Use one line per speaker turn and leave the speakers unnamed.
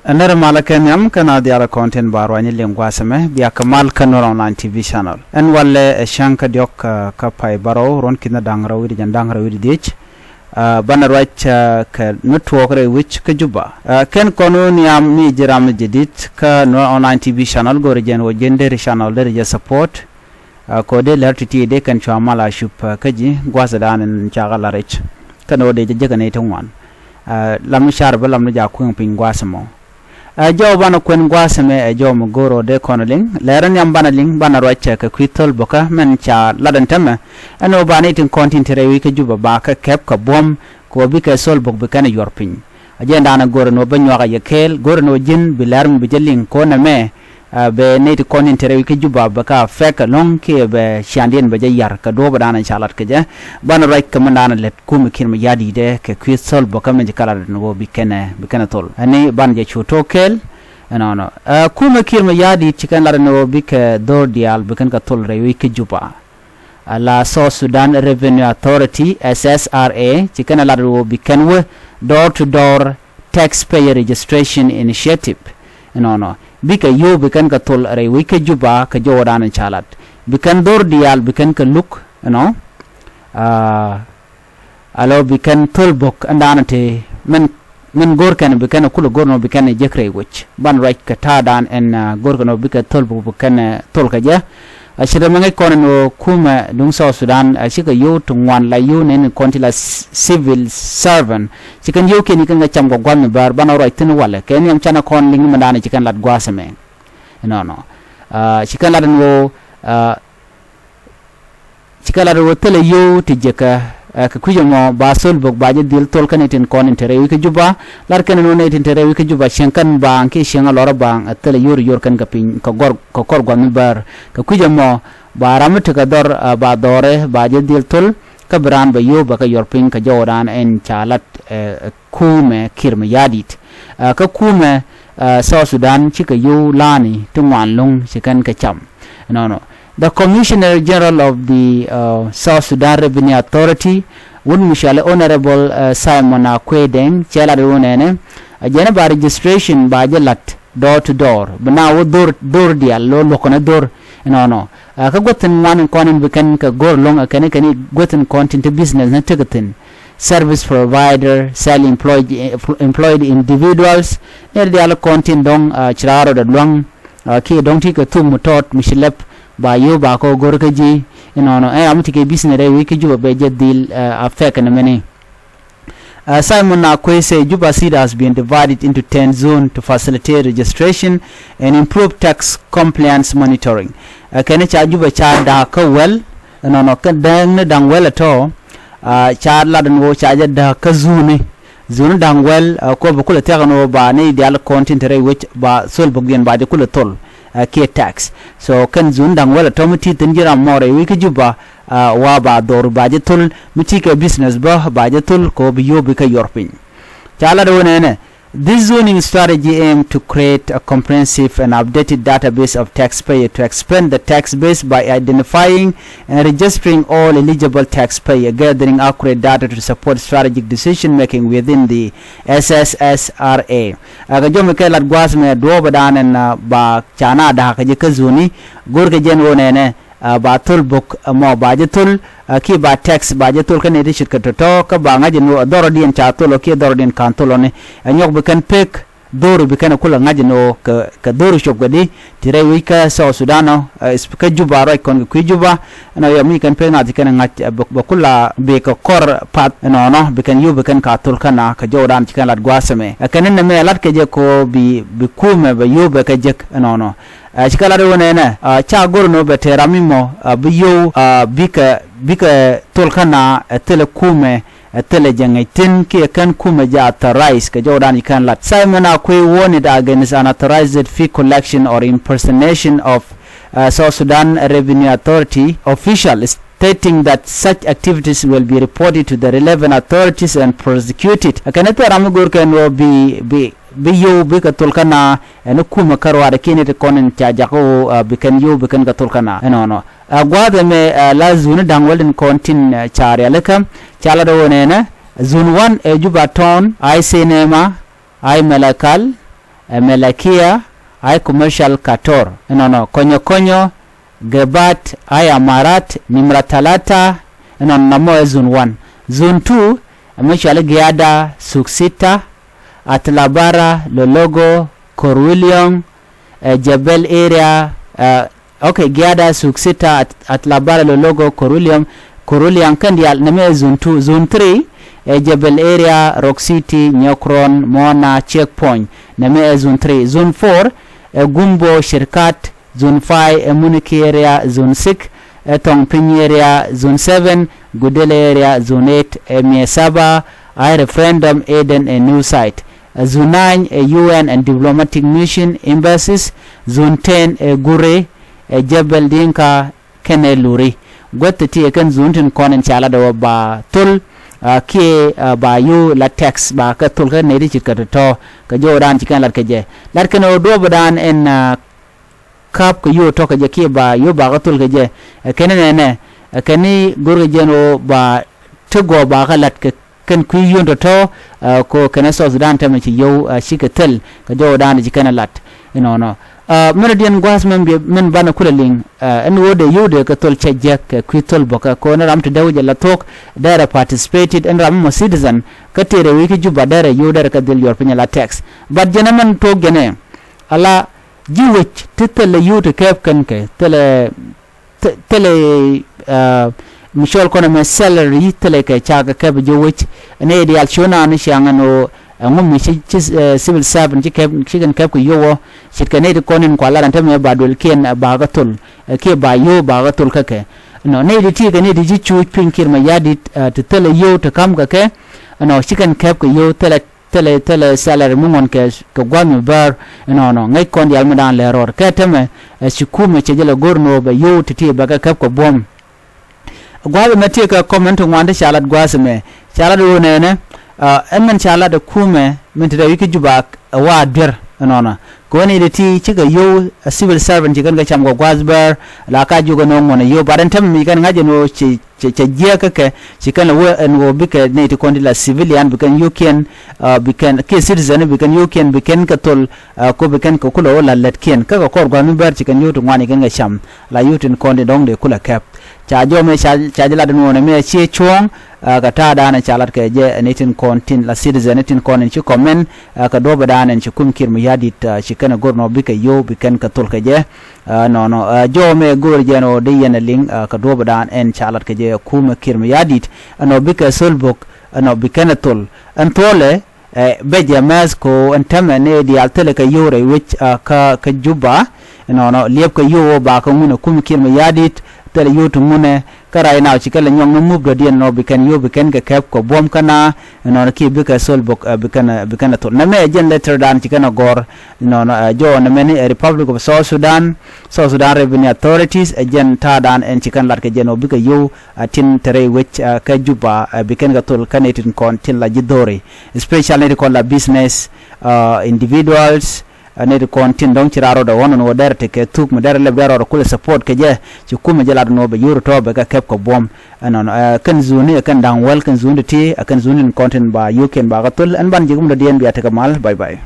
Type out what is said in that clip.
Another Malakenyam can the other content bar when you linguasame, be a Kamal Kanor online TV channel. And while a shanka diok kapai baro, ronkina dangra with and dangra with ditch, banarwach network which kajuba. Ken kono niam ni jeram jedit ka no online TV channel go region or gender channel there is support. Kode lertiti de kan chamala shup kaji gwasadan and chagala rich. Kano de jaganate one. Lam sharba lam jakung ping gwasamo. Jaw bana kwen gwasame jaw mogoro de konoling leran yam bana ling bana rocha ka kwitol boka men cha ladan tama ano bana tin content rewi ka juba ba ka kep ka bom ko bi ka sol bok be kana yorpin ajenda na goro no banyo ga yekel goro no jin bilarm bijeling ko na me be neti content rewi ka juba ba ka fek long ke be shandien be yar ka do bana chalat ka ja bana roch ka mandana let kum kin yadi de ka kwitol boka men kala no bi kana tol ani ban je chuto kel no kuma kirma yadi chikan la no bika dor dial bikan ka tol rewi ka juba la South Sudan Revenue Authority SSRA chikan la ro bikan we door to door taxpayer registration initiative no bika yo bikan ka tol rewi ka juba ka jodan chalat bikan dor dial bikan ka look alo bikan tol bok andanate men gorkan bikan kula gorno bikan jekre wich ban right ka tadan en gorno bika tol bikan tol ka ja ashira mangai kono kuma dung South Sudan ashika yo tungwan la yo nen kontila civil servant chikan yo ken kan cham go gwan bar ban right tin wala ken yam chana kon ling mandana chikan lat gwasame no chikan lat no chikan lat wo tele yo tijeka ka kujamo ba sol bok baje dil tol kan eten kon intere wi ka juba lar kan no eten intere wi ka juba shenkan ba anke shenga lora ba atele yor kan ka pin ka gor ka kor gwan bar ka kujamo ba ramut ka dor ba dore baje dil tol ka bran ba yo ba ka yor pin ka joran en chalat kuumɛ kirma yadit ka kuumɛ South Sudan chika yo lani tungwan long chikan ka cham no The Commissioner General of the South Sudan Revenue Authority, Mishale Honorable Simon Akwedeng, Chela Runene, a by registration by Jelat, door to door. But now, door dia, low locona door, no. Kagotan one and conin becan go long a canny gotten content business and ticketing. Service provider, employed individuals, near the other content dong, chiraro the long, key don't take a two tot, Michelep. Ba yo ba ko gorkaji am tike business re wiki juba be jedil affect na many Simon Akwe say Juba City has been divided into 10 zones to facilitate registration and improve tax compliance monitoring kene cha Juba cha da ka well kan dang well at all cha ladan wo cha da ka zone dang well ko ba kula tagano ba ne dial content re which ba sol bogien ba de kula tol K tax so kan zun dang wala tomati tinjira more wiki juba wa ba dor bajetul mutika business ba bajetul ko biyo bika yorpin chala do nene this zoning strategy aims to create a comprehensive and updated database of taxpayers to expand the tax base by identifying and registering all eligible taxpayers, gathering accurate data to support strategic decision making within the SSSRA. Agajom ke lat gwasme do badan en ba chana da ka je kazuni gorge jen wonene ba tul bok mo bajetul ki ba tax bajetul kan edi shit to ka ba ngaji no dorodien cha tulo ki dorodien kan tulo ne anyok be kan pek doru be kan kula ngaji no ka doru shop gadi tire wika South Sudan ka juba ro kon ku juba na yami kan pe na dikan ngati ba kula be ka kor pat no be kan yu be kan ka tul kana ka jodan tikan lat gwasame kanen na me lat ke je ko bi kuumɛ ba yu be ka jek no chikala do nene cha gorno be teramimo biyo bika tolkana tele kuumɛ tele jangai tin ki kan kuumɛ ja authorized ka jodan kan lat Simon Akwe warned against unauthorized fee collection or impersonation of South Sudan Revenue Authority officials, stating that such activities will be reported to the relevant authorities and prosecuted. Akanete ramugor kan wo bi biyo bika tolkana eno kuma karwa da kene te konen ta jako bikan yo bikan ka tolkana no gwada me la zuna dangwalin kontin chare alaka chala do nena zone 1 e juba town ai senema ai malakal Melakia ay commercial 14 no konyo konyo Gebat ay Amarat Nimratalata namo zone 1 zone 2 ameshale Giada Suksita Atlabara Lologo Korwilion Jebel area okay Giada Suksita Atlabara Lologo Korwilion kandial name zone 2 zone 3 Jebel area Rock City Nyokron Mona checkpoint name zone 3 zone 4 Gumbo Shirkat zone 5 Muniki area zone 6 Tongping area zone 7 Gudele area zone 8 Miesaba I referendum Eden a new site zone 9 UN and diplomatic mission embassies zone 10 Gure Jebel Dinka Keneluri gwatati kan zone tin konen chala da ba tul ke ba yu latex ba ka tul ka ne ri ka to ka jodan cikan lat ka je lat kan do bodan en kap ko yo to ka je ke ba yo ba ka tul ka je kenene ne kani gurga jeno ba tego ba ka lat ka kan ku yo to ko kana so Sudan ta mace yo shi ka tel ka jodan cikan lat no Meridian gwas men bana kulaling en wode yude ka tol chejek ku tol boka ko na ram to dawje la tok dara participated en ram mo citizen ka tere wi ki juba dara yude ka del yor pinya la tax but jenaman to gene ala jiwech titele yude kep kan ke tele Michel kono me salary tele ke chaga kep jiwech ne ideal shona ni shangano ngum mi civil servant chicken kep ko yowo chit kanedi konin kwala ran tamé badul ken bagatul ke ba yo bagatul kake no ne di ti kanedi ji chu pinkir ma yadit to tele yo to kam kake no chicken kep ko yo tele salary mungon ke ko gwami bar no ngai kon yal mudan le ror ke teme sikume chejela gorno ba yo titi baga kep ko bom gwabe mate ka comment ngwande shalat gwasme shalat wonene men chala da kuumɛ min da wiki juba wa der nona ko ne da ti ciga yo civil servant cigan ga cham go gwazbar la ka juga no ngona yo baran tam mi kan ngaje no ci jiya kake cikan wo en wo bika ne ti kondi la civilian bikan you can bikan ke citizen bikan you can bikan ka tol ko bikan ko kula wala let ken ka ko gwa mi bar cikan yo to ngani kan ga cham la yutin kondi dong de kula kap cha jo me cha jala da no ne me che chuang ka ta da na chalat ke je netin kontin la citizen netin konin ci comment ka do bada nan ci kum kir mu yadit ci kana gorno bika yo bikan ka tol ke je no jo me gor je no de yen ling ka do bada en chalat ke je kum kir mu yadit no bika sulbuk no bikana tol an tole beje mas ko antamane di altele ka yore which ka juba no liep ka yo ba ka mun kum kir mu yadit tele yotu mune kara ina chikala nyong no mubdo dien no bikan ka kep ko bom kana no ki bika solbok bikana to na me jen letter dan chikana gor no jo na many Republic of South Sudan Revenue Authorities jen ta dan en chikan lat ke jeno bika yo tin tere which ka juba bikan ka tol kanetin kon tin la jidori especially ko la business individuals ne de kontin don ciraro da wonon wo der te ke tuk mo der le bero ko support ke je ci kuma jela no be yuro to be ka kep ko bom non kan zuni kan dan wel kan zuni ti kan zuni kontin ba you can ba gatol an ban jigum da dien biya te kamal bye bye